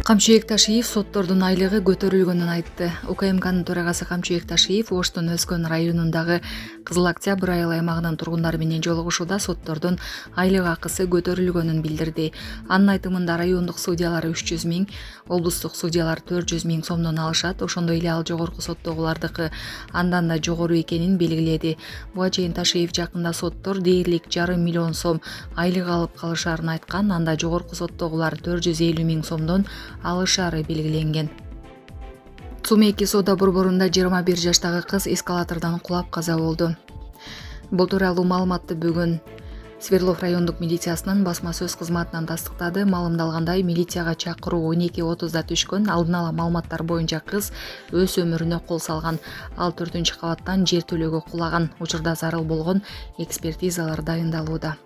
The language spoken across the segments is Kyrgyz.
Камчы Экташиев соттордун айлыгы көтөрүлгөнүн айтты. УКМКнын төрагасы Камчы Экташиев Оштун Өскөн районундагы Кызыл Октябрь айыл аймагынын тургундары менен жолугушууда соттордун айлык акысы көтөрүлгөнүн билдирди. Анын айтымында райондук судьялар 300 миң, облустук судьялар 400 миң сомдон алышат. Ошондой эле ал жогорку соттогулардыкы андан да жогору экенин белгиледи. Буга чейин Ташиев жакында соттор дээрлик 500 миллион сом айлык алып калышарын айткан. Анда жогорку соттогулар 450 миң сомдон алышары белгиленген. Сумеки соода борборунда 21 жаштагы кыз эскалатордон кулап каза болду. Бул тууралуу маалыматты бүгүн Свердлов райондук милициясынын басма сөз кызматынан тастыктады. Маалымдалгандай, милицияга чакыруу 12:30да түшкөн. Алдын ала маалыматтар боюнча кыз өз өмүрүнө кол салган. Ал 4-кабаттан жер төлөөгө кулаган. Учурда зарыл болгон экспертизалар дайындалууда.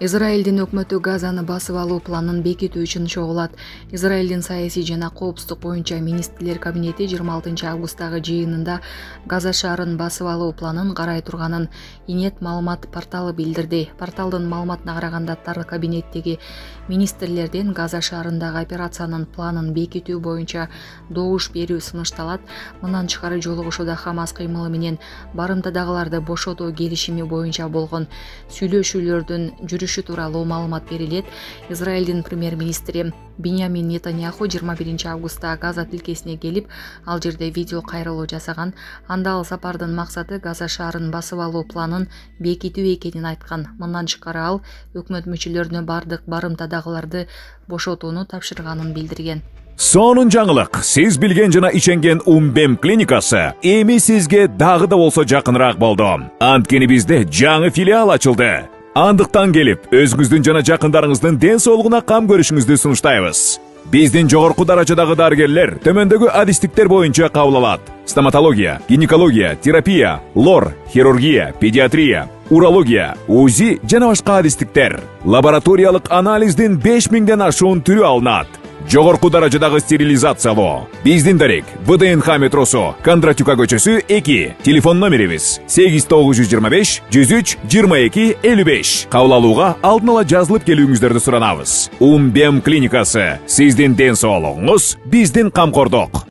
Израилдин өкмөтү Газаны басып алуу планын бекитүү үчүн чогулат. Израилдин саясий жана коопсуздук боюнча министрлер кабинети 26 августтагы жыйынында Газа шаарын басып алуу планын карай турганын Инет маалымат порталы билдирди. Порталдын маалыматына караганда кабинеттеги министрлерден Газа шаарындагы операциянын планын бекитүү боюнча добуш берүү сынышталат. Мындан тышкары жолугушууда Хамас кыймылы менен барымтадагыларды бошотуу келишими боюнча болгон сүйлөшүүлөрдүн жүрүшү тууралуу маалымат берилет. Израилдин премьер-министри Биньямин Нетаньяху 21 августта Газа тилкесине келип, ал жерде видео кайрылуу жасаган. Анда ал сапардын максаты Газа шаарын басып алуу планын бекитүү экенин айткан. Мындан тышкары ал өкмөт мүчөлөрүнө бардык барымтадагыларды бошотууну тапшырганын билдирген. Сонун жаңылык. Сиз билген жана иченген Умбем клиникасы эми сизге дагы да болсо жакыныраак болду. Анткени бизде жаңы филиал ачылды. Андыктан келип, өзүңүздүн жана жакындарыңыздын ден соолугуна кам көрүшүңүздү сунуштайбыз. Биздин жогорку даражадагы дарыгерлер төмөндөгү адистиктер боюнча кабыл алат: стоматология, гинекология, терапия, лор, хирургия, педиатрия, урология, УЗИ жана башка адистиктер. Лабораториялык анализдин 5000ден ашуун түрү алынат. Жогорку даражадагы стерилизациялоо. Биздин дарек ВДНХ метросу, Кондратюка көчөсү 2. Телефон номерибиз 8925 103 22 55. Кабыл алууга алдын ала жазылып келүүңүздөрдү суранабыз. Умбем клиникасы. Сиздин ден соолугуңуз, биздин камкордук.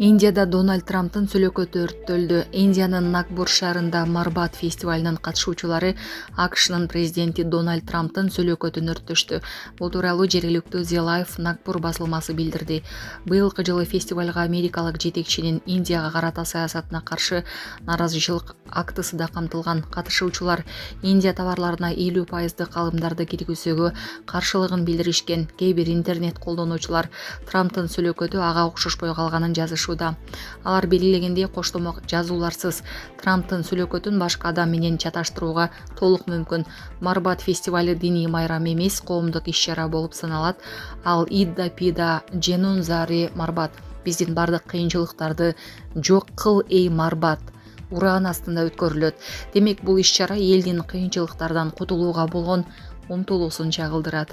Индияда Дональд Трамптын сүлөкөтү өрттөлдү. Индиянын Нагпур шаарында Марбат фестивалынын катышуучулары АКШнын президенти Дональд Трамптын сүлөкөтүн өрттөштү. Бул тууралуу жергиликтүү The Life Нагпур басылмасы билдирди. Быйылкы жылы фестивалга америкалык жетекчинин Индияга карата саясатына каршы нааразычылык актысы да камтылган. Катышуучулар Индия товарларына 50% алымдарды киргизүүгө каршылыгын билдиришкен. Кээ бир интернет колдонуучулар Трамптын сүлөкөтү ага окшошпой калганын жазышты. Алар белгилегендей, коштомок жазууларсыз Трамптын сүлөкөтүн башка адам менен чаташтырууга толук мүмкүн. Марбат фестивалы диний майрам эмес, коомдук иш-чара болуп саналат. Ал Идда Пида Женун Зари Марбат. Биздин бардык кыйынчылыктарды жок кыл эй Марбат ураан астында өткөрүлөт. Демек, бул иш-чара элдин кыйынчылыктардан кутулууга болгон умтулуусун чагылдырат.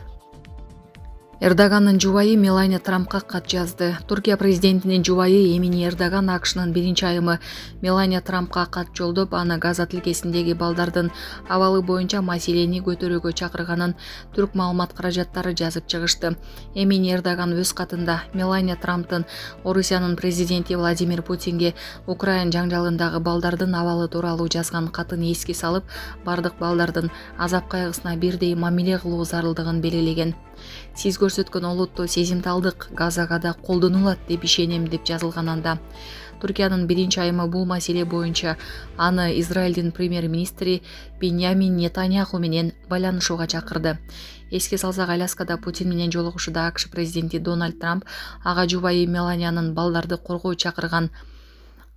Эрдоганын жубайы Мелания Трампка кат жазды. Туркия президентинин жубайы Эмини Эрдоган АКШнын 1-айымы Мелания Трампка кат жолдоп, аны Газа тилкесиндеги балдардын абалы боюнча маселени көтөрүүгө чакырганын түрк маалымат каражаттары жазып чыгышты. Эмини Эрдоган өз катында Мелания Трамптын Орусиянын президенти Владимир Путинге Украина жаңжалындагы балдардын абалы тууралуу жазган катын эске салып, бардык балдардын азап кайгысына бирдей мамиле кылуу зарылдыгын белгилеген. Сиз көрсөткөн олуттуу сезимталдык Газага да колдонулат деп ишенем деп жазылган анда. Туркиянын 1-айымы бул маселе боюнча аны Израилдин премьер-министри Биньямин Нетаньяху менен байланышууга чакырды. Эске салсак, Аляскада Путин менен жолугушууда АКШ президенти Дональд Трамп ага жубайы Меланиянын балдарды коргоо чакырган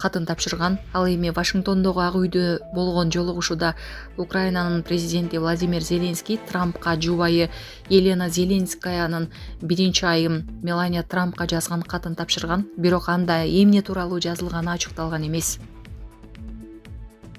катын тапшырган. Ал эми Вашингтондогу Ак үйдө болгон жолугушууда Украинанын президенти Владимир Зеленский Трампка жубайы Елена Зеленскаянын 1-айым Мелания Трампка жазган катын тапшырган. Бирок анда эмне тууралуу жазылганы ачыкталган эмес.